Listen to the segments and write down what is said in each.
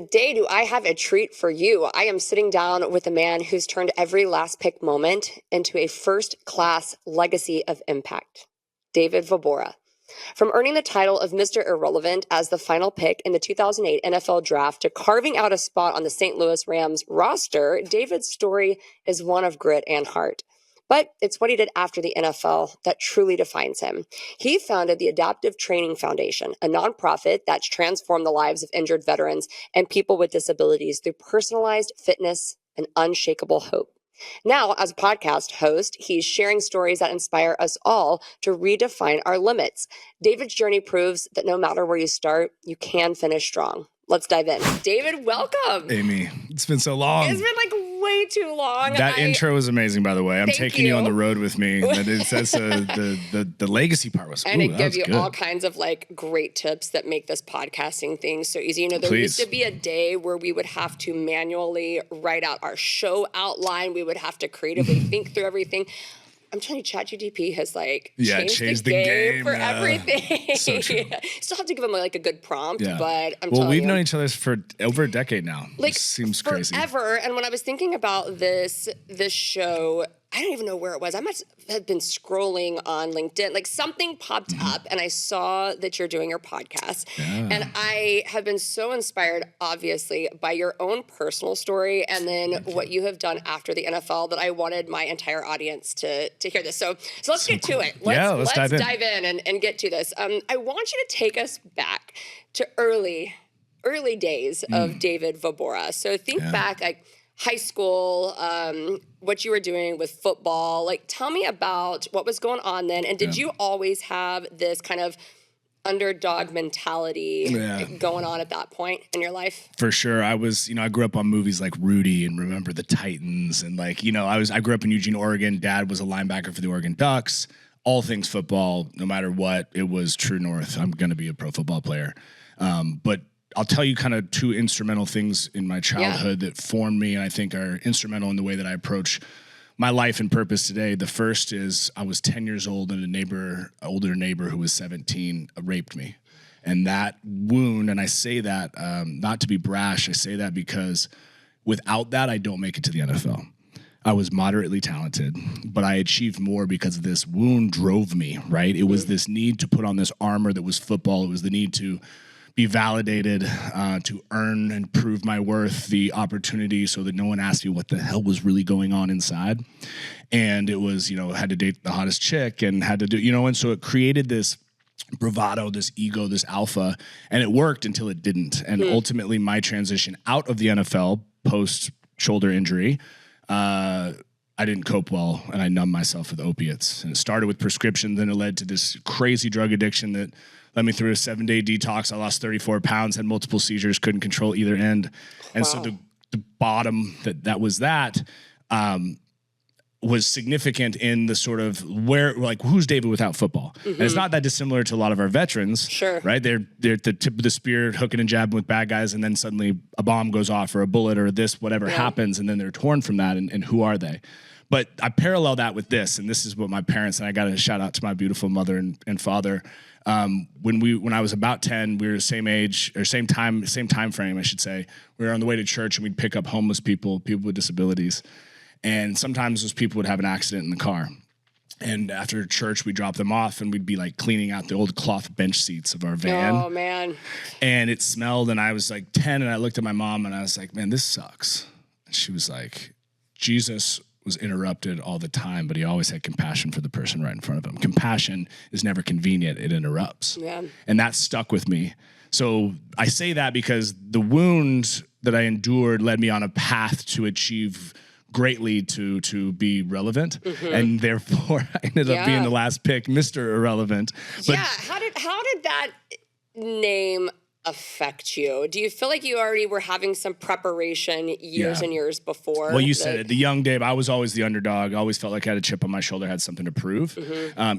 today, do I have a treat for you? I am sitting down with a man who's turned every last pick moment into a first-class legacy of impact, David Vobora. From earning the title of Mr. Irrelevant as the final pick in the 2008 NFL Draft to carving out a spot on the St. Louis Rams roster, David's story is one of grit and heart. But it's what he did after the NFL that truly defines him. He founded the Adaptive Training Foundation, a nonprofit that's transformed the lives of injured veterans and people with disabilities through personalized fitness and unshakable hope. Now, as a podcast host, he's sharing stories that inspire us all to redefine our limits. David's journey proves that no matter where you start, you can finish strong. Let's dive in. David, welcome. Amy, it's been so long. It's been like way too long. That intro was amazing, by the way. I'm taking you on the road with me. The legacy part was, and it gives you all kinds of like great tips that make this podcasting thing so easy. You know, there used to be a day where we would have to manually write out our show outline. We would have to creatively think through everything. I'm telling you, ChatGPT has like changed the game for everything. So true. Still have to give him like a good prompt, but I'm telling you. Well, we've known each other for over a decade now. Like, it seems crazy. Forever. And when I was thinking about this show, I don't even know where it was. I must have been scrolling on LinkedIn. Like something popped up and I saw that you're doing your podcast. Yeah. And I have been so inspired, obviously, by your own personal story and then what you have done after the NFL that I wanted my entire audience to hear this. So let's get to it. Let's dive in and get to this. I want you to take us back to early days of David Vobora. So think back, like, high school, what you were doing with football. Like, tell me about what was going on then. And did you always have this kind of underdog mentality going on at that point in your life? For sure. I grew up on movies like Rudy and Remember the Titans. And like, I grew up in Eugene, Oregon. Dad was a linebacker for the Oregon Ducks. All things football, no matter what, it was true north. I'm going to be a pro football player. But I'll tell you kind of two instrumental things in my childhood that formed me and I think are instrumental in the way that I approach my life and purpose today. The first is I was 10 years old and older neighbor who was 17 raped me. And that wound, and I say that not to be brash, I say that because without that, I don't make it to the NFL. I was moderately talented, but I achieved more because this wound drove me, right? It was this need to put on this armor that was football. It was the need to be validated, to earn and prove my worth, the opportunity so that no one asked me what the hell was really going on inside. And it was, had to date the hottest chick and had to do, and so it created this bravado, this ego, this alpha, and it worked until it didn't. And ultimately my transition out of the NFL post shoulder injury, I didn't cope well and I numbed myself with opiates. And it started with prescription, then it led to this crazy drug addiction that led me through a 7-day detox. I lost 34 pounds, had multiple seizures, couldn't control either end. And so the bottom that was was significant in the sort of who's David without football? And it's not that dissimilar to a lot of our veterans, right? They're at the tip of the spear, hooking and jabbing with bad guys, and then suddenly a bomb goes off or a bullet or whatever happens, and then they're torn from that, and who are they? But I parallel that with this, and this is what my parents, and I got to shout out to my beautiful mother and father. When I was about 10, we were the same age or same time frame, I should say. We were on the way to church and we'd pick up homeless people with disabilities. And sometimes those people would have an accident in the car. And after church, we'd drop them off and we'd be like cleaning out the old cloth bench seats of our van. Oh, man. And it smelled, and I was like 10 and I looked at my mom and I was like, man, this sucks. And she was like, Jesus was interrupted all the time, but he always had compassion for the person right in front of him. Compassion is never convenient. It interrupts. Yeah. And that stuck with me. So I say that because the wound that I endured led me on a path to achieve greatly to be relevant. And therefore I ended up being the last pick, Mr. Irrelevant. But how did that name affect you? Do you feel like you already were having some preparation years and years before? Well, you said it. The young Dave, I was always the underdog. I always felt like I had a chip on my shoulder, had something to prove,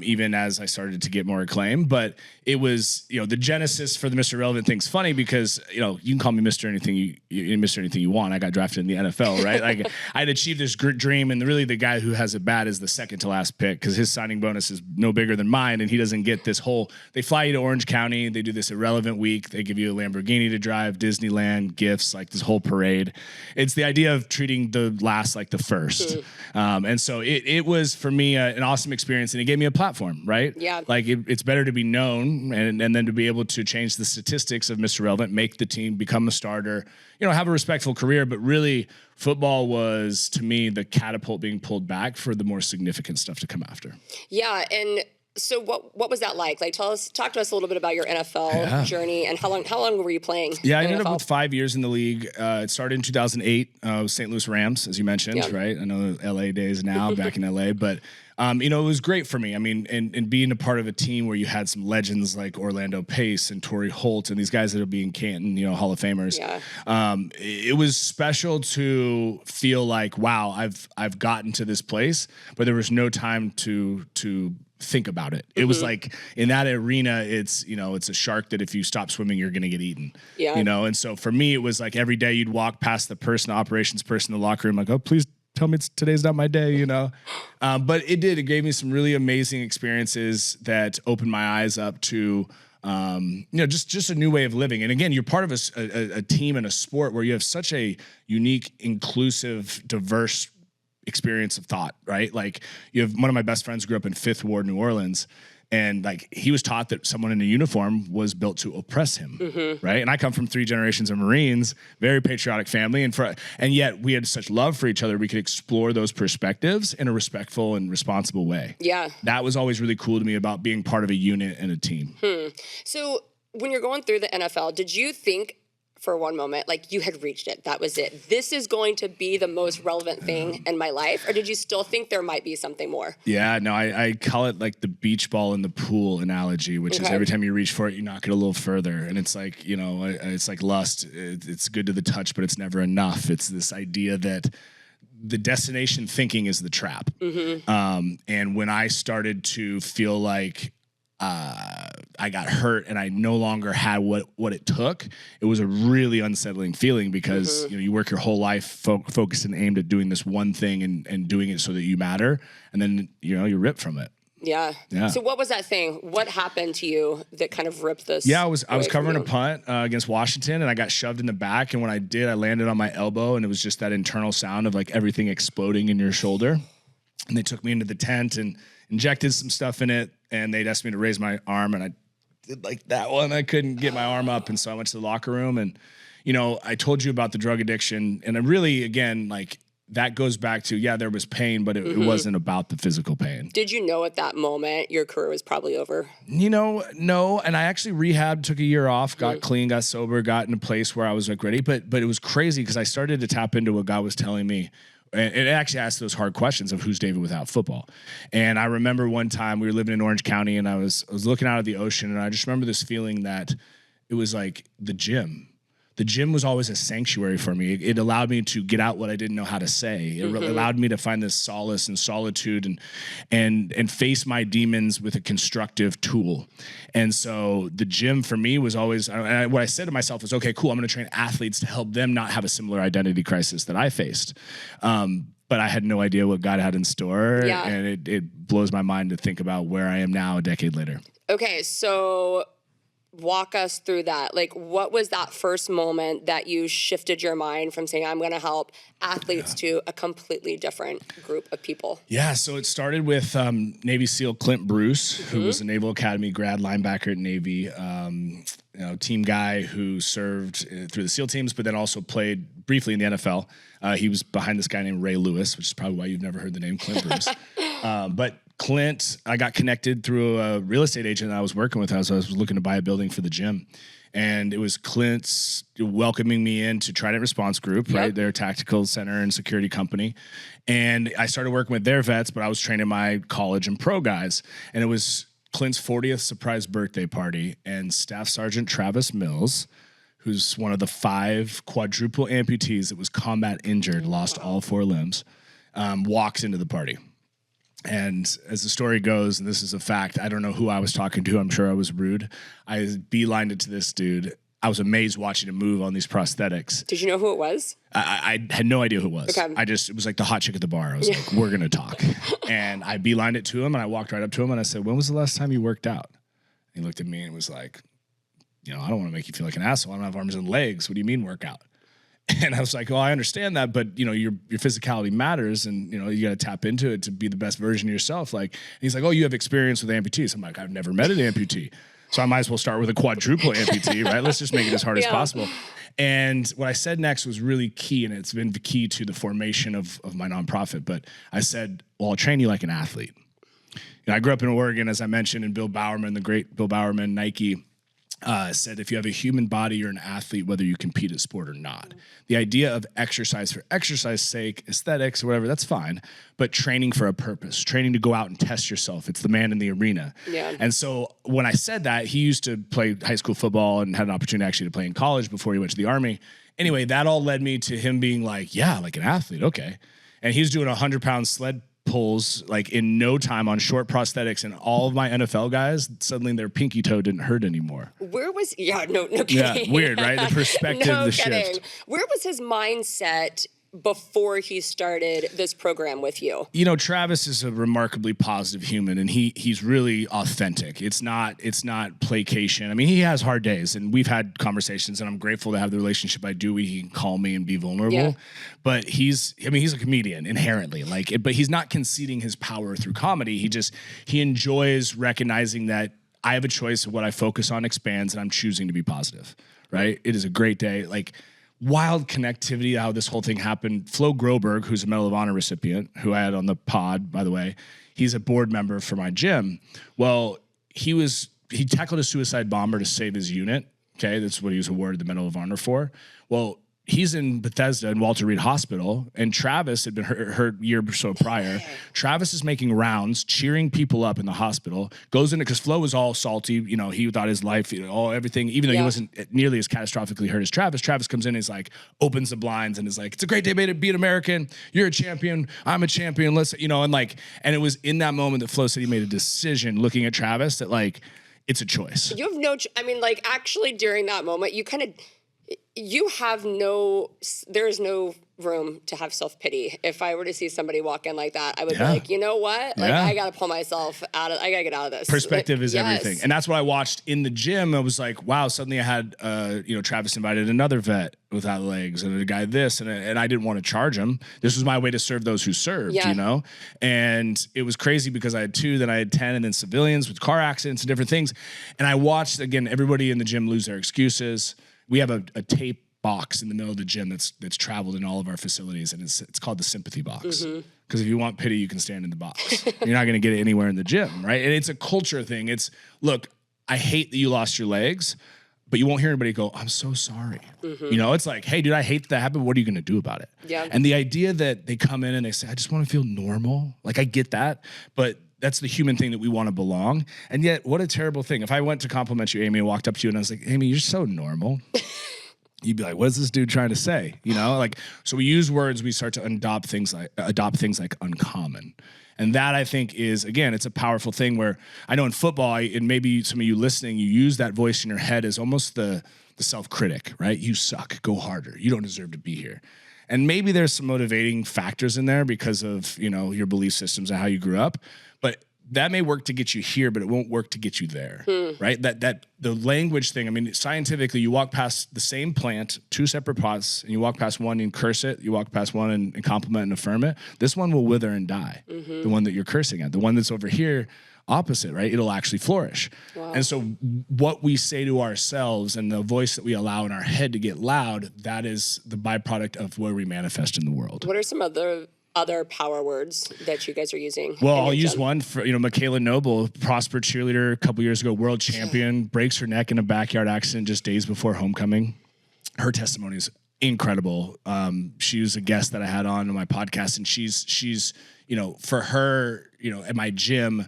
even as I started to get more acclaim. But it was, the genesis for the Mr. Relevant thing's funny because, you can call me Mr. Anything Mr. Anything you want. I got drafted in the NFL, right? Like I had achieved this dream, and really the guy who has it bad is the second to last pick because his signing bonus is no bigger than mine, and he doesn't get this whole. They fly you to Orange County, they do this irrelevant week, they give you you a Lamborghini to drive, Disneyland, gifts, like this whole parade. It's the idea of treating the last like the first. And so it was for me an awesome experience, and it gave me a platform, right? Yeah. Like it's better to be known and then to be able to change the statistics of Mr. Relevant, make the team, become a starter, have a respectful career. But really, football was, to me, the catapult being pulled back for the more significant stuff to come after. Yeah. And so what was that like? Like, talk to us a little bit about your NFL journey, and how long were you playing? Yeah, I ended up with 5 years in the league. It started in 2008 with St. Louis Rams, as you mentioned, right? I know the LA days now, back in LA, but it was great for me. I mean, and being a part of a team where you had some legends like Orlando Pace and Torrey Holt and these guys that will be in Canton, Hall of Famers. Yeah. It was special to feel like, wow, I've gotten to this place, but there was no time to think about it. It was like in that arena, it's a shark that if you stop swimming, you're going to get eaten. Yeah. And so for me, it was like every day you'd walk past the operations person in the locker room, like, oh, please tell me today's not my day, But it gave me some really amazing experiences that opened my eyes up to, just a new way of living. And again, you're part of a team and a sport where you have such a unique, inclusive, diverse experience of thought, right? Like, you have one of my best friends grew up in Fifth Ward, New Orleans, and like he was taught that someone in a uniform was built to oppress him, right? And I come from 3 generations of Marines, very patriotic family, and yet we had such love for each other. We could explore those perspectives in a respectful and responsible way. Yeah, that was always really cool to me about being part of a unit and a team. So when you're going through the NFL, did you think for one moment, like, you had reached it? That was it. This is going to be the most relevant thing in my life? Or did you still think there might be something more? Yeah, no, I call it like the beach ball in the pool analogy, which is every time you reach for it, you knock it a little further. And it's like, it's like lust. It's good to the touch, but it's never enough. It's this idea that the destination thinking is the trap. And when I started to feel like I got hurt and I no longer had what it took, it was a really unsettling feeling, because you work your whole life focused and aimed at doing this one thing and doing it so that you matter, and then you're ripped from it. Yeah. So what was that thing? What happened to you that kind of ripped this? Yeah, I was covering a punt against Washington, and I got shoved in the back, and when I did, I landed on my elbow, and it was just that internal sound of like everything exploding in your shoulder. And they took me into the tent and injected some stuff in it, and they'd asked me to raise my arm, and I did like that one. I couldn't get my arm up, and so I went to the locker room, and I told you about the drug addiction, and I really, again, like, that goes back to, there was pain, but it wasn't about the physical pain. Did you know at that moment your career was probably over? No, and I actually rehabbed, took a year off, got clean, got sober, got in a place where I was like ready, but it was crazy because I started to tap into what God was telling me. And it actually asked those hard questions of who's David without football. And I remember one time we were living in Orange County, and I was looking out at the ocean, and I just remember this feeling that it was like the gym. The gym was always a sanctuary for me. It allowed me to get out what I didn't know how to say. It allowed me to find this solace and solitude and face my demons with a constructive tool. And so the gym for me was always, what I said to myself was, okay, cool, I'm going to train athletes to help them not have a similar identity crisis that I faced. But I had no idea what God had in store. Yeah. And it blows my mind to think about where I am now a decade later. Okay, so walk us through that. Like, what was that first moment that you shifted your mind from saying, I'm going to help athletes to a completely different group of people? Yeah, so it started with Navy SEAL Clint Bruce, who was a Naval Academy grad linebacker at Navy, team guy who served through the SEAL teams, but then also played briefly in the NFL. He was behind this guy named Ray Lewis, which is probably why you've never heard the name Clint Bruce. But Clint, I got connected through a real estate agent I was working with as I was looking to buy a building for the gym. And it was Clint's welcoming me into Trident Response Group, right? Their tactical center and security company. And I started working with their vets, but I was training my college and pro guys. And it was Clint's 40th surprise birthday party. And Staff Sergeant Travis Mills, who's one of the 5 quadruple amputees that was combat injured, lost all 4 limbs, walks into the party. And as the story goes, and this is a fact, I don't know who I was talking to. I'm sure I was rude. I beelined it to this dude. I was amazed watching him move on these prosthetics. Did you know who it was? I had no idea who it was. Okay. It was like the hot chick at the bar. I was like, we're going to talk. And I beelined it to him, and I walked right up to him, and I said, when was the last time you worked out? He looked at me and was like, I don't want to make you feel like an asshole. I don't have arms and legs. What do you mean workout? And I was like, well, I understand that, but your physicality matters, and you got to tap into it to be the best version of yourself. Like, and he's like, oh, you have experience with amputees. I'm like, I've never met an amputee, so I might as well start with a quadruple amputee, right? Let's just make it as hard as possible. And what I said next was really key, and it's been the key to the formation of my nonprofit. But I said, well, I'll train you like an athlete. I grew up in Oregon, as I mentioned, and Bill Bowerman, the great Bill Bowerman, Nike, said if you have a human body, you're an athlete, whether you compete at sport or not. The idea of exercise for exercise's sake, aesthetics or whatever, that's fine. But training for a purpose, training to go out and test yourself. It's the man in the arena. Yeah. And so when I said that, he used to play high school football and had an opportunity actually to play in college before he went to the Army. Anyway, that all led me to him being like, yeah, like an athlete. Okay. And he's doing 100-pound sled pulls like in no time on short prosthetics, and all of my NFL guys, suddenly their pinky toe didn't hurt anymore. No kidding. Yeah, weird, right? The perspective, the shift. Where was his mindset before he started this program with you? Travis is a remarkably positive human, and he's really authentic. It's not placation. I mean, he has hard days, and we've had conversations, and I'm grateful to have the relationship I do. He can call me and be vulnerable. Yeah. But he's a comedian inherently, but he's not conceding his power through comedy. He enjoys recognizing that I have a choice of what I focus on expands, and I'm choosing to be positive, right? It is a great day. Wild connectivity, how this whole thing happened. Flo Groberg, who's a Medal of Honor recipient, who I had on the pod, by the way, he's a board member for my gym. Well, he tackled a suicide bomber to save his unit. Okay, that's what he was awarded the Medal of Honor for. Well, he's in Bethesda in Walter Reed Hospital, and Travis had been hurt a year or so prior. Travis is making rounds, cheering people up in the hospital, goes in because Flo was all salty. He thought his life, everything, even though he wasn't nearly as catastrophically hurt as Travis. Travis comes in and is like, opens the blinds and is like, it's a great day to be an American. You're a champion. I'm a champion. Let's, and it was in that moment that Flo said he made a decision looking at Travis that it's a choice. You have actually during that moment, there's no room to have self-pity. If I were to see somebody walk in like that, I would be like, you know what? I got to pull myself out of, I got to get out of this. Perspective is everything. And that's what I watched in the gym. I was like, wow, suddenly I had, Travis invited another vet without legs and a guy this, and I didn't want to charge him. This was my way to serve those who served, And it was crazy because I had 2, then I had 10, and then civilians with car accidents and different things. And I watched, again, everybody in the gym lose their excuses. We have a tape box in the middle of the gym that's traveled in all of our facilities, and it's called the Sympathy Box. Because if you want pity, you can stand in the box. You're not going to get it anywhere in the gym, right? And it's a culture thing. It's, look, I hate that you lost your legs, but you won't hear anybody go, I'm so sorry. It's like, hey, dude, I hate that happened. What are you going to do about it? Yeah. And the idea that they come in and they say, I just want to feel normal. I get that, but that's the human thing that we want to belong. And yet, what a terrible thing. If I went to compliment you, Amy, and walked up to you and I was like, Amy, you're so normal. You'd be like, what is this dude trying to say? So we use words, we start to adopt things like uncommon. And that, I think, is, again, it's a powerful thing where I know in football, and maybe some of you listening, you use that voice in your head as almost the self-critic, right? You suck, go harder. You don't deserve to be here. And maybe there's some motivating factors in there because of, your belief systems and how you grew up. But that may work to get you here, but it won't work to get you there, right? That the language thing, I mean, scientifically, you walk past the same plant, 2 separate pots, and you walk past one and curse it, you walk past one and compliment and affirm it. This one will wither and die, the one that you're cursing at. The one that's over here, opposite, right? It'll actually flourish. Wow. And so what we say to ourselves and the voice that we allow in our head to get loud, that is the byproduct of where we manifest in the world. What are some other power words that you guys are using? Well, I'll use one for, Makayla Noble, prosper cheerleader a couple years ago, world champion, breaks her neck in a backyard accident just days before homecoming. Her testimony is incredible. She was a guest that I had on my podcast, and she's, for her, at my gym,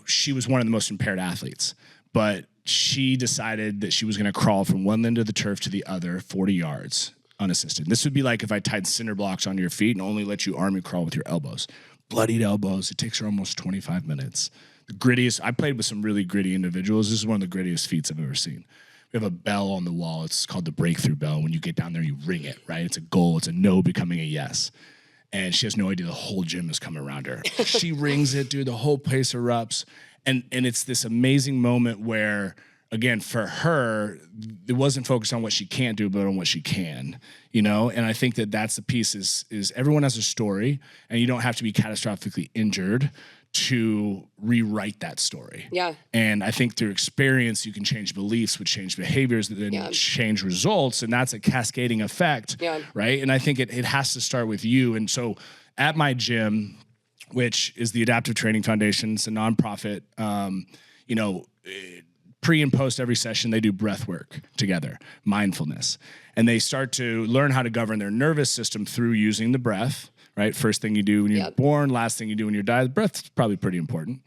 she was one of the most impaired athletes, but she decided that she was going to crawl from one end of the turf to the other 40 yards. Unassisted. This would be like if I tied cinder blocks on your feet and only let you army crawl with your elbows. Bloodied elbows. It takes her almost 25 minutes. The grittiest. I played with some really gritty individuals. This is one of the grittiest feats I've ever seen. We have a bell on the wall. It's called the breakthrough bell. When you get down there, you ring it, right? It's a goal. It's a no becoming a yes. And she has no idea the whole gym is coming around her. She rings it, dude. The whole place erupts. And it's this amazing moment where, again, for her, it wasn't focused on what she can't do, but on what she can, you know? And I think that that's the piece is everyone has a story, and you don't have to be catastrophically injured to rewrite that story. Yeah. And I think through experience, you can change beliefs, which change behaviors, that then change results. And that's a cascading effect, right? And I think it has to start with you. And so at my gym, which is the Adaptive Training Foundation, it's a nonprofit, you know, pre and post every session, they do breath work together, mindfulness. And they start to learn how to govern their nervous system through using the breath. Right? First thing you do when you're born, last thing you do when you're dying. Breath's probably pretty important.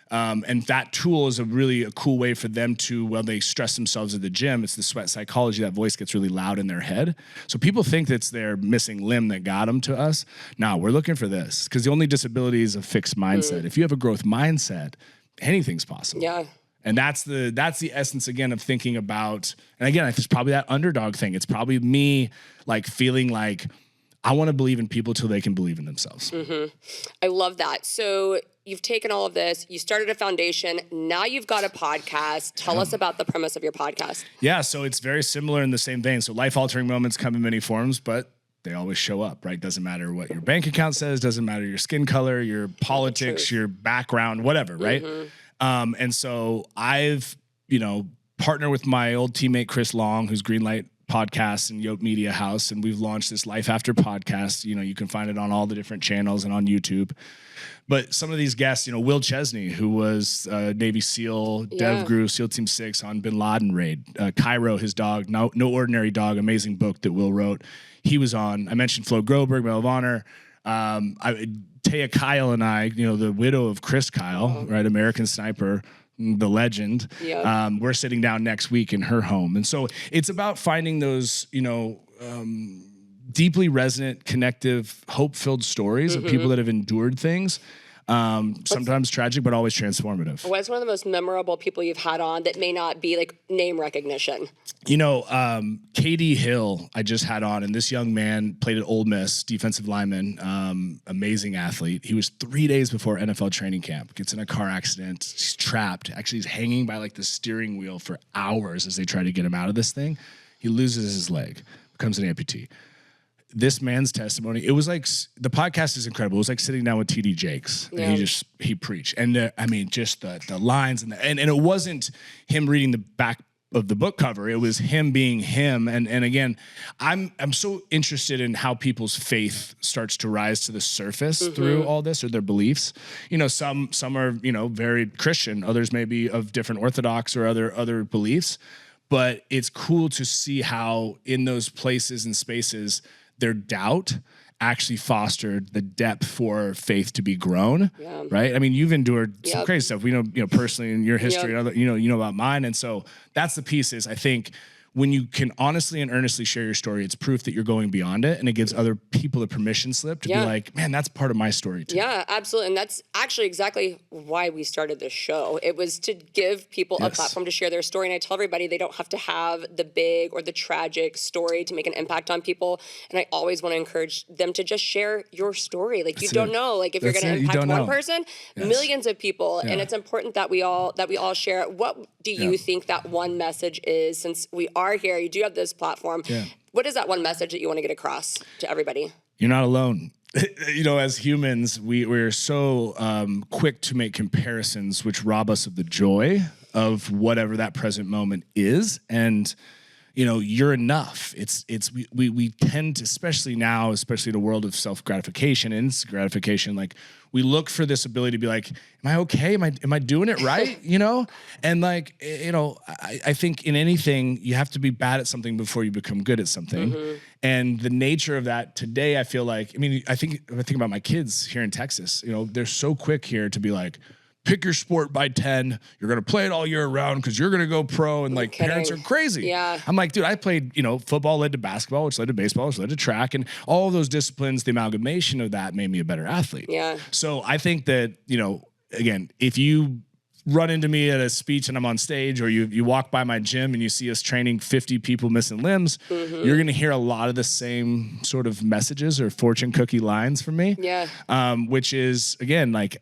And that tool is a cool way for them to, when they stress themselves at the gym, it's the sweat psychology. That voice gets really loud in their head. So people think that it's their missing limb that got them to us. No, we're looking for this because the only disability is a fixed mindset. If you have a growth mindset, anything's possible. Yeah. And that's the essence, again, of thinking about, and again, it's probably that underdog thing. It's probably me like feeling like, I want to believe in people till they can believe in themselves. I love that. So you've taken all of this, you started a foundation, now you've got a podcast. Tell us about the premise of your podcast. Yeah, so it's very similar in the same vein. So life-altering moments come in many forms, but they always show up, right? Doesn't matter what your bank account says, doesn't matter your skin color, your politics, your background, whatever, right? And so I've, you know, partnered with my old teammate, Chris Long, who's Greenlight Podcasts and Yoke Media House, and we've launched this Life After podcast. You know, you can find it on all the different channels and on YouTube. But some of these guests, you know, Will Chesney, who was Navy SEAL, Dev Gru, SEAL Team 6 on Bin Laden raid. Cairo, his dog, No Ordinary Dog, amazing book that Will wrote. He was on. I mentioned Flo Groberg, Medal of Honor. Taya Kyle and I, you know, the widow of Chris Kyle, right, American Sniper, the legend. We're sitting down next week in her home. And so it's about finding those, you know, deeply resonant, connective, hope-filled stories of people that have endured things. Sometimes tragic, but always transformative. What's one of the most memorable people you've had on that may not be like name recognition? You know, KD Hill, I just had on, and this young man played at Ole Miss, defensive lineman, amazing athlete. He was 3 days before NFL training camp, gets in a car accident, he's trapped. Actually, he's hanging by like the steering wheel for hours as they try to get him out of this thing. He loses his leg, becomes an amputee. This man's testimony, it was like, the podcast is incredible. It was like sitting down with TD Jakes, and he preached. And I mean, just the lines and it wasn't him reading the back of the book cover. It was him being him. And again, I'm so interested in how people's faith starts to rise to the surface through all this, or their beliefs. You know, some are, you know, very Christian, others may be of different Orthodox or other beliefs. But it's cool to see how in those places and spaces, their doubt actually fostered the depth for faith to be grown, right? I mean, you've endured some crazy stuff. We know, you know, personally in your history, you know about mine. And so that's the piece is, I think, when you can honestly and earnestly share your story, it's proof that you're going beyond it, and it gives other people the permission slip to be like, man, that's part of my story too. Yeah, absolutely. And that's actually exactly why we started this show. It was to give people a platform to share their story. And I tell everybody they don't have to have the big or the tragic story to make an impact on people. And I always want to encourage them to just share your story. Like, you don't know, like if you're going to impact one person, millions of people. And it's important that we all share it. What do you think that one message is, since we are here, you do have this platform? What is that one message that you want to get across to everybody? You're not alone. You know, as humans, we're so quick to make comparisons, which rob us of the joy of whatever that present moment is. And you know, you're enough. We tend to, especially now, especially in a world of self-gratification and instant gratification, like we look for this ability to be like, am I okay? Am I doing it right? You know? And like, you know, I think in anything, you have to be bad at something before you become good at something. And the nature of that today, I feel like, I mean, I think about my kids here in Texas, you know, they're so quick here to be like, pick your sport by 10. You're going to play it all year round because you're going to go pro. And like, parents are crazy. I'm like, dude, I played, you know, football led to basketball, which led to baseball, which led to track. And all of those disciplines, the amalgamation of that made me a better athlete. So I think that, you know, again, if you run into me at a speech and I'm on stage, or you walk by my gym and you see us training 50 people missing limbs, you're going to hear a lot of the same sort of messages or fortune cookie lines from me. Which is, again, like,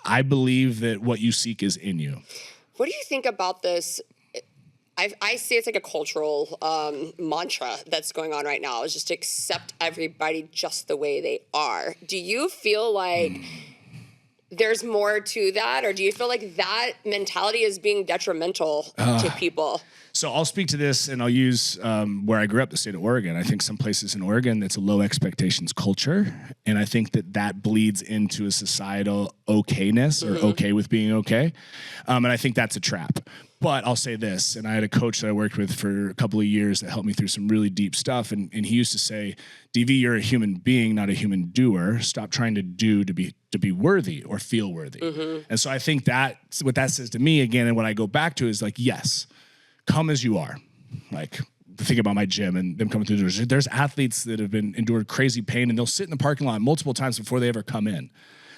I believe that what you seek is in you. What do you think about this? I see it's like a cultural mantra that's going on right now, is just to accept everybody just the way they are. Do you feel like there's more to that, or do you feel like that mentality is being detrimental to people? So I'll speak to this, and I'll use where I grew up, the state of Oregon. I think some places in Oregon, it's a low expectations culture, and I think that bleeds into a societal okayness or okay with being okay, and I think that's a trap. But I'll say this, and I had a coach that I worked with for a couple of years that helped me through some really deep stuff, and he used to say, DV, you're a human being, not a human doer. Stop trying to do to be worthy or feel worthy. And so I think that what that says to me again, and what I go back to is like, yes, come as you are. Like, think about my gym and them coming through the doors. There's athletes that have been endured crazy pain, and they'll sit in the parking lot multiple times before they ever come in.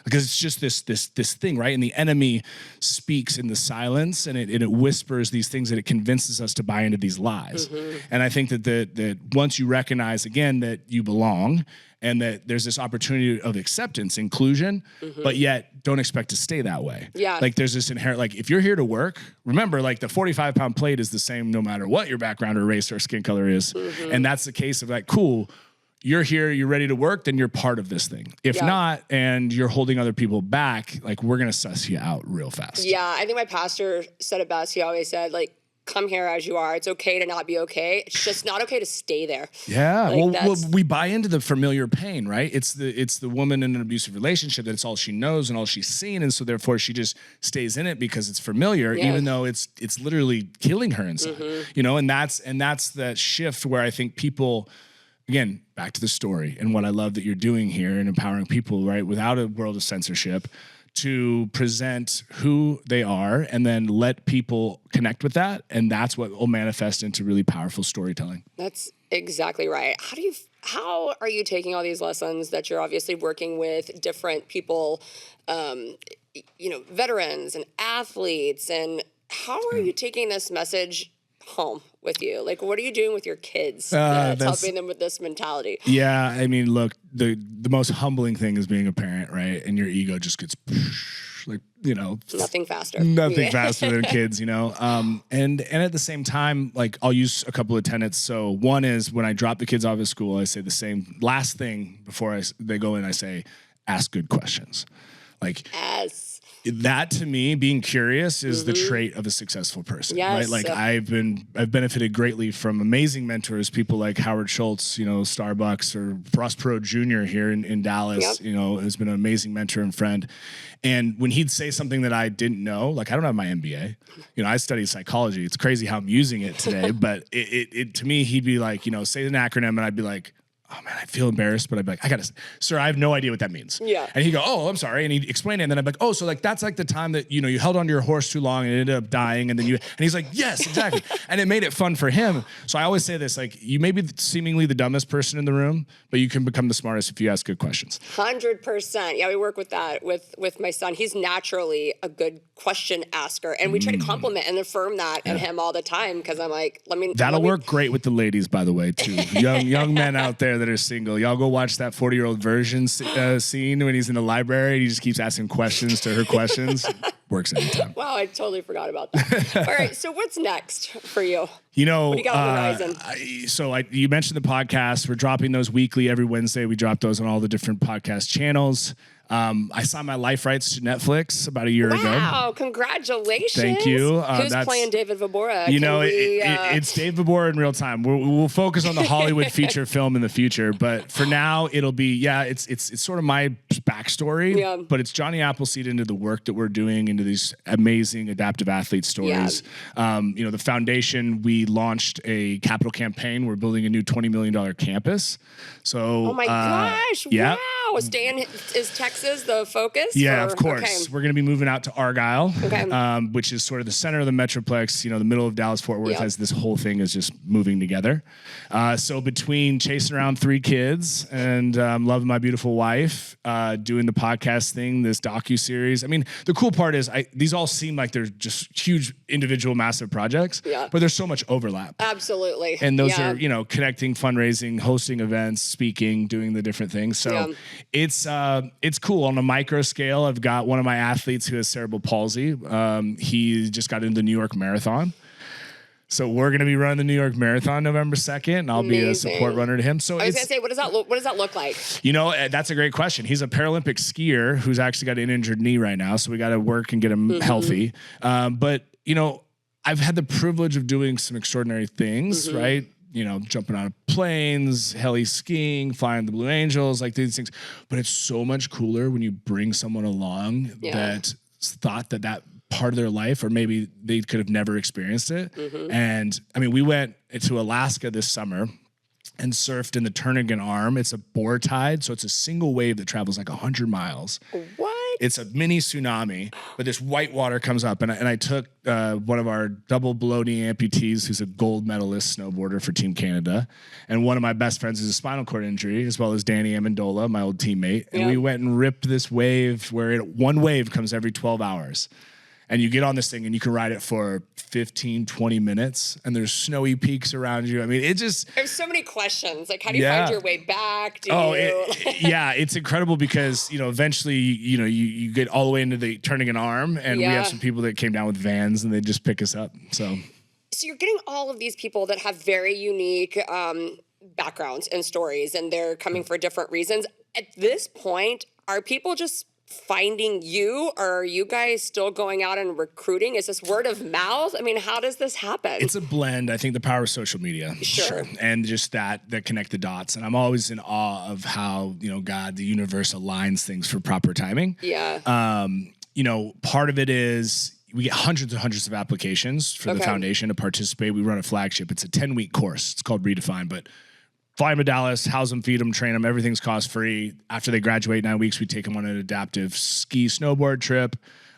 Because it's just this thing, right? And the enemy speaks in the silence, and it whispers these things, that it convinces us to buy into these lies. And I think that once you recognize, again, that you belong, and that there's this opportunity of acceptance, inclusion, but yet don't expect to stay that way. Yeah. Like there's this inherent, like if you're here to work, remember, like the 45-pound plate is the same no matter what your background or race or skin color is. And that's the case of like, cool, you're here, you're ready to work, then you're part of this thing. If not, and you're holding other people back, like we're going to suss you out real fast. Yeah, I think my pastor said it best. He always said, like, come here as you are. It's okay to not be okay. It's just not okay to stay there. Yeah. Like, well, we buy into the familiar pain, right? It's the woman in an abusive relationship that it's all she knows and all she's seen. And so therefore she just stays in it because it's familiar, even though it's literally killing her inside, you know? And that's that shift where I think people, again, back to the story and what I love that you're doing here and empowering people, right? Without a world of censorship, to present who they are and then let people connect with that. And that's what will manifest into really powerful storytelling. That's exactly right. How are you taking all these lessons that you're obviously working with different people, veterans and athletes, and how are you taking this message home with you? Like, what are you doing with your kids that's helping them with this mentality? Yeah, I mean, look, the most humbling thing is being a parent, right? And your ego just gets like, nothing faster faster than kids, and at the same time, like I'll use a couple of tenets. So one is when I drop the kids off at school, I say the same last thing before they go in. I say, ask good questions. Like, that to me, being curious is the trait of a successful person, right? Like I've benefited greatly from amazing mentors, people like Howard Schultz, Starbucks, or Ross Perot Jr. here in Dallas, has been an amazing mentor and friend. And when he'd say something that I didn't know, like I don't have my MBA, I studied psychology. It's crazy how I'm using it today, but it to me, he'd be like, say an acronym, and I'd be like, oh man, I feel embarrassed, but I'd be like, sir, I have no idea what that means. Yeah. And he'd go, oh, I'm sorry. And he'd explain it. And then I'd be like, oh, so like, that's like the time that, you held onto your horse too long and it ended up dying. And then and he's like, yes, exactly. And it made it fun for him. So I always say this, like, you may be seemingly the dumbest person in the room, but you can become the smartest if you ask good questions. 100%. Yeah, we work with that with my son. He's naturally a good question asker. And we try to compliment and affirm that in him all the time. Cause I'm like, That'll work great with the ladies, by the way, too. Young men out there that are single. Y'all go watch that 40-year-old version scene when he's in the library and he just keeps asking questions to her questions. Works anytime. Wow, I totally forgot about that. All right, so what's next for you? What do you got on the horizon? You mentioned the podcast. We're dropping those weekly every Wednesday. We drop those on all the different podcast channels. I signed my life rights to Netflix about a year ago. Wow, congratulations. Thank you. Who's playing David Vobora? It's David Vobora in real time. We'll focus on the Hollywood feature film in the future, but for now it'll be, it's sort of my backstory, but it's Johnny Appleseed into the work that we're doing into these amazing adaptive athlete stories. The foundation, we launched a capital campaign. We're building a new $20 million campus. So, oh my gosh. Wow. Is Texas the focus? Yeah, of course. Okay. We're going to be moving out to Argyle, which is sort of the center of the Metroplex. The middle of Dallas-Fort Worth as this whole thing is just moving together. So between chasing around 3 kids and loving my beautiful wife, doing the podcast thing, this docuseries. I mean, the cool part is these all seem like they're just huge individual massive projects, but there's so much overlap. Absolutely. And those are, connecting, fundraising, hosting events, speaking, doing the different things. So it's cool. On a micro scale, I've got one of my athletes who has cerebral palsy. He just got into the New York Marathon. So we're going to be running the New York Marathon November 2nd, and I'll be a support runner to him. So I was going to say, what does that look like? You know, that's a great question. He's a Paralympic skier who's actually got an injured knee right now, so we got to work and get him healthy. But, you know, I've had the privilege of doing some extraordinary things, right? You know, jumping out of planes, heli skiing, flying the Blue Angels, like these things. But it's so much cooler when you bring someone along that thought that part of their life, or maybe they could have never experienced it. And I mean, we went to Alaska this summer and surfed in the Turnagain Arm. It's a board tide, so it's a single wave that travels like 100 miles. What? It's a mini tsunami, but this white water comes up, and I took one of our double below knee amputees, who's a gold medalist snowboarder for Team Canada, and one of my best friends has a spinal cord injury, as well as Danny Amendola, my old teammate. And we went and ripped this wave where one wave comes every 12 hours. And you get on this thing and you can ride it for 15, 20 minutes, and there's snowy peaks around you. I mean, it just... There's so many questions. Like, how do you find your way back? It's incredible because, you know, eventually, you know, you get all the way into the Turnagain Arm, and we have some people that came down with vans and they just pick us up. So you're getting all of these people that have very unique backgrounds and stories, and they're coming for different reasons. At this point, are people just finding you, or are you guys still going out and recruiting? Is this word of mouth? I mean, how does this happen? It's a blend. I think the power of social media. Sure. And just that connect the dots. And I'm always in awe of how, you know, God, the universe aligns things for proper timing. Yeah. You know, part of it is we get hundreds and hundreds of applications for the foundation to participate. We run a flagship. It's a 10-week course. It's called Redefine, but fly them to Dallas, house them, feed them, train them. Everything's cost free. After they graduate 9 weeks, we take them on an adaptive ski snowboard trip,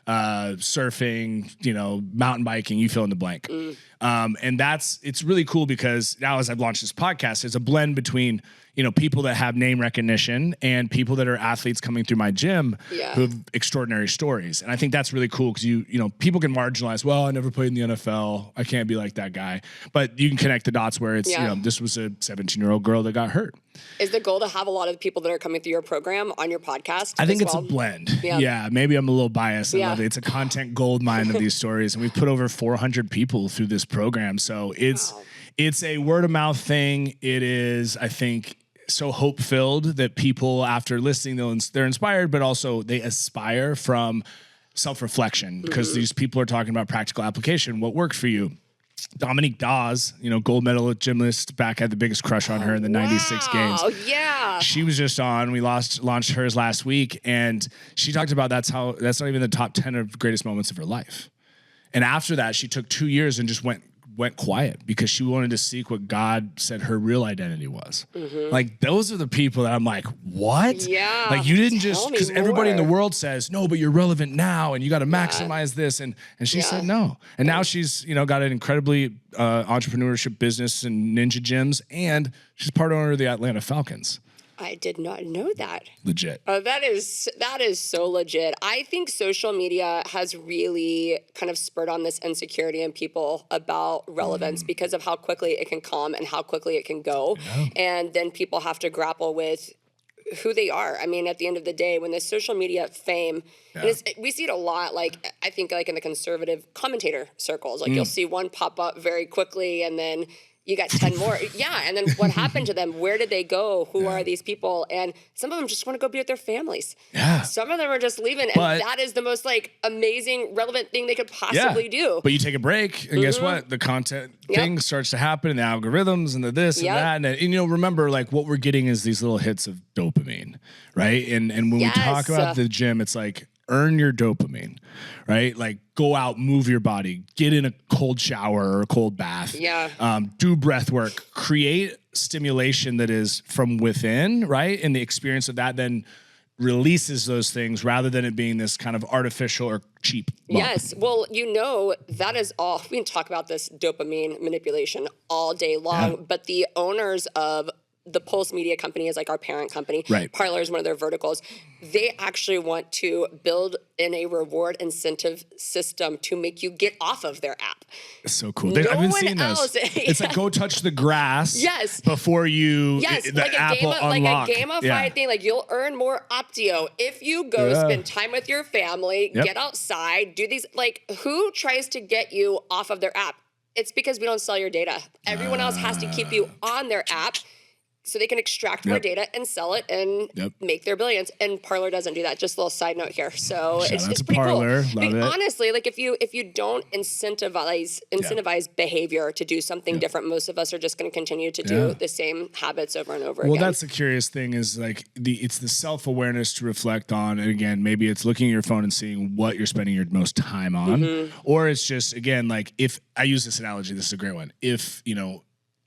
surfing, you know, mountain biking, you fill in the blank. And it's really cool because now as I've launched this podcast, it's a blend between, you know, people that have name recognition and people that are athletes coming through my gym who have extraordinary stories. And I think that's really cool because you know, people can marginalize, well, I never played in the NFL, I can't be like that guy. But you can connect the dots where it's, you know, this was a 17-year-old girl that got hurt. Is the goal to have a lot of people that are coming through your program on your podcast? I think it's a blend. Yeah, maybe I'm a little biased. I love it. It's a content gold mine of these stories. And we've put over 400 people through this program. So it's a word of mouth thing. It is, I think, so hope-filled that people, after listening, they're inspired, but also they aspire from self-reflection because these people are talking about practical application. What worked for you? Dominique Dawes, you know, gold medalist gymnast, back had the biggest crush on her in the 96 games. Oh, yeah. She was just on. We launched hers last week, and she talked about that's not even the top 10 of greatest moments of her life. And after that, she took 2 years and just went quiet because she wanted to seek what God said her real identity was. Like, those are the people that I'm like, what? Yeah. Like, you didn't just, because everybody in the world says, no, but you're relevant now and you got to maximize this. And she said no. And now she's, you know, got an incredibly entrepreneurship business and ninja gyms, and she's part owner of the Atlanta Falcons. I did not know that. Legit. That is so legit. I think social media has really kind of spurred on this insecurity in people about relevance because of how quickly it can come and how quickly it can go. Yeah. And then people have to grapple with who they are. I mean, at the end of the day, when the social media fame, we see it a lot, like, I think, like in the conservative commentator circles, like you'll see one pop up very quickly and then you got 10 more. Yeah. And then what happened to them? Where did they go? Who are these people? And some of them just want to go be with their families. Yeah. Some of them are just leaving. And that is the most like amazing, relevant thing they could possibly do. But you take a break and guess what? The content thing starts to happen and the algorithms and the this and that. And you know, remember, like, what we're getting is these little hits of dopamine, right? And when we talk about the gym, it's like, earn your dopamine, right? Like, go out, move your body, get in a cold shower or a cold bath. Yeah. Do breath work, create stimulation that is from within, right? And the experience of that then releases those things rather than it being this kind of artificial or cheap bump. Yes. Well, you know, that is all. We can talk about this dopamine manipulation all day long, but the owners of the Pulse Media company is like our parent company. Right. Parlor is one of their verticals. They actually want to build in a reward incentive system to make you get off of their app. It's so cool. I've been seeing those. It's like, go touch the grass before you the like Apple unlock. Like a gamified thing. Like, you'll earn more Optio if you go spend time with your family, get outside, do these. Like, who tries to get you off of their app? It's because we don't sell your data. Everyone else has to keep you on their app so they can extract more data and sell it and make their billions. And Parler doesn't do that. Just a little side note here. So it's pretty Parler. Cool. Love it. Honestly, like if you don't incentivize behavior to do something different, most of us are just going to continue to do the same habits over and over again. Well, that's the curious thing is like it's the self-awareness to reflect on. And again, maybe it's looking at your phone and seeing what you're spending your most time on, or it's just, again, like if I use this analogy, this is a great one. If,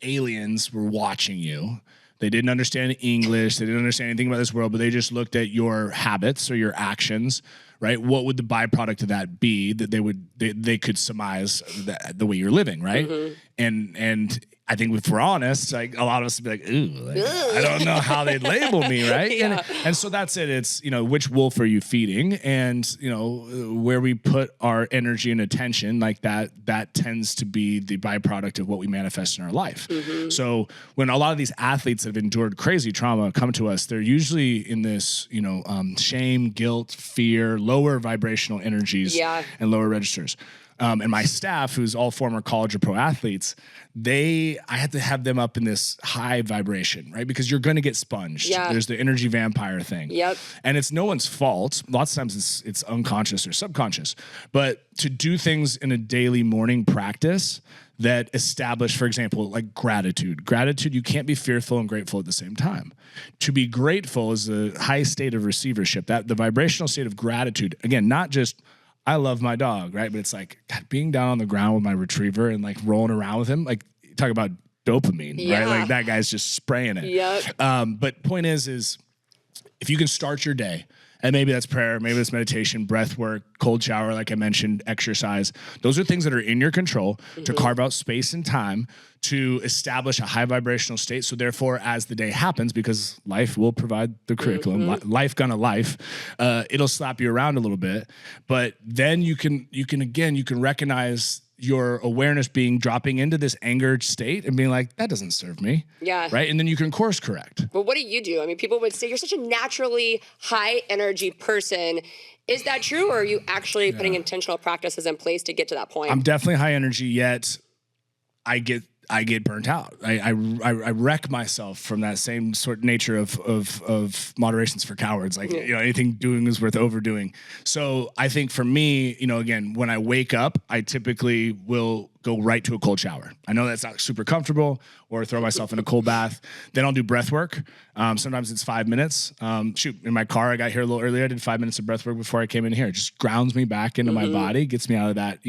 aliens were watching you, they didn't understand English. They didn't understand anything about this world, but they just looked at your habits or your actions, right? What would the byproduct of that be that they could surmise the way you're living, right? And I think if we're honest, like a lot of us would be like, ooh, I don't know how they'd label me, right? And so that's it. It's, which wolf are you feeding? And, where we put our energy and attention, like that tends to be the byproduct of what we manifest in our life. So when a lot of these athletes that have endured crazy trauma come to us, they're usually in this, shame, guilt, fear, lower vibrational energies and lower registers. And my staff, who's all former college or pro athletes, I had to have them up in this high vibration, right? Because you're going to get sponged. There's the energy vampire thing. And it's no one's fault. Lots of times it's unconscious or subconscious. But to do things in a daily morning practice that establish, for example, like gratitude. Gratitude, you can't be fearful and grateful at the same time. To be grateful is the high state of receivership. That the vibrational state of gratitude, again, not just I love my dog, right? But it's like God, being down on the ground with my retriever and like rolling around with him, like talk about dopamine, right? Like that guy's just spraying it. But point is if you can start your day, and maybe that's prayer, maybe that's meditation, breath work, cold shower, like I mentioned, exercise. Those are things that are in your control to carve out space and time to establish a high vibrational state. So therefore, as the day happens, because life will provide the curriculum, life gonna life, it'll slap you around a little bit. But then you can recognize your awareness dropping into this angered state and being like, that doesn't serve me. Right. And then you can course correct. But what do you do? I mean, people would say you're such a naturally high energy person. Is that true? Or are you actually putting intentional practices in place to get to that point? I'm definitely high energy, yet I get burnt out. I wreck myself from that same sort of nature of moderation's for cowards. Like, anything doing is worth overdoing. So I think for me, again, when I wake up, I typically will go right to a cold shower. I know that's not super comfortable, or throw myself in a cold bath. Then I'll do breath work. Sometimes it's 5 minutes. In my car, I got here a little earlier. I did 5 minutes of breath work before I came in here. It just grounds me back into my body, gets me out of that,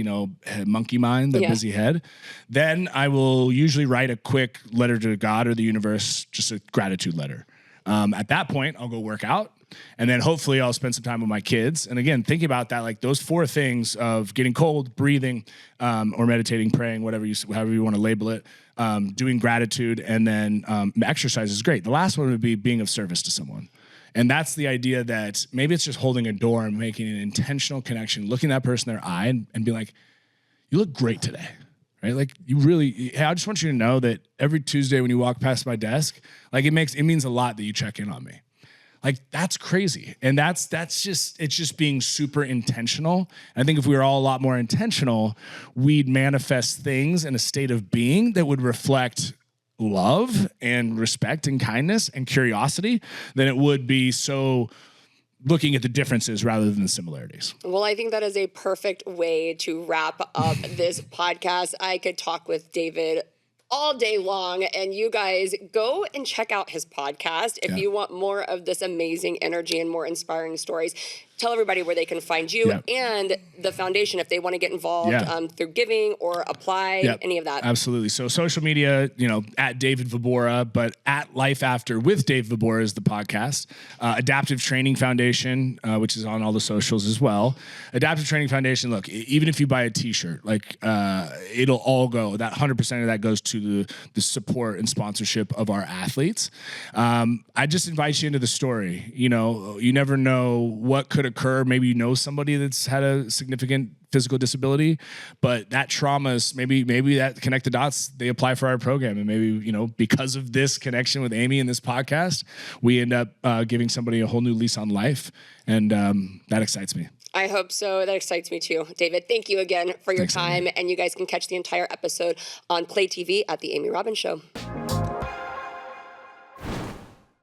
monkey mind, the busy head. Then I will usually write a quick letter to God or the universe, just a gratitude letter. At that point, I'll go work out. And then hopefully I'll spend some time with my kids. And again, thinking about that, like those 4 things of getting cold, breathing, or meditating, praying, however you want to label it, doing gratitude, and then exercise is great. The last one would be being of service to someone. And that's the idea that maybe it's just holding a door and making an intentional connection, looking that person in their eye and being like, you look great today. Right? Like I just want you to know that every Tuesday when you walk past my desk, like it means a lot that you check in on me. Like that's crazy. And it's just being super intentional. And I think if we were all a lot more intentional, we'd manifest things in a state of being that would reflect love and respect and kindness and curiosity than it would be so looking at the differences rather than the similarities. Well, I think that is a perfect way to wrap up this podcast. I could talk with David all day long, and you guys go and check out his podcast if you want more of this amazing energy and more inspiring stories. Tell everybody where they can find you and the foundation if they want to get involved through giving or apply, any of that. Absolutely. So social media, at David Vobora, but at Life After with Dave Vobora is the podcast. Adaptive Training Foundation, which is on all the socials as well. Adaptive Training Foundation, look, even if you buy a t-shirt, like it'll all go, that 100% of that goes to the support and sponsorship of our athletes. I just invite you into the story. You never know what could occur. Maybe somebody that's had a significant physical disability, but that trauma is maybe that connect the dots, they apply for our program. And maybe, because of this connection with Amy and this podcast, we end up giving somebody a whole new lease on life. And that excites me. I hope so. That excites me too. David, thank you again for your Thanks, time. Amy. And you guys can catch the entire episode on Play TV at The Amy Robbins Show.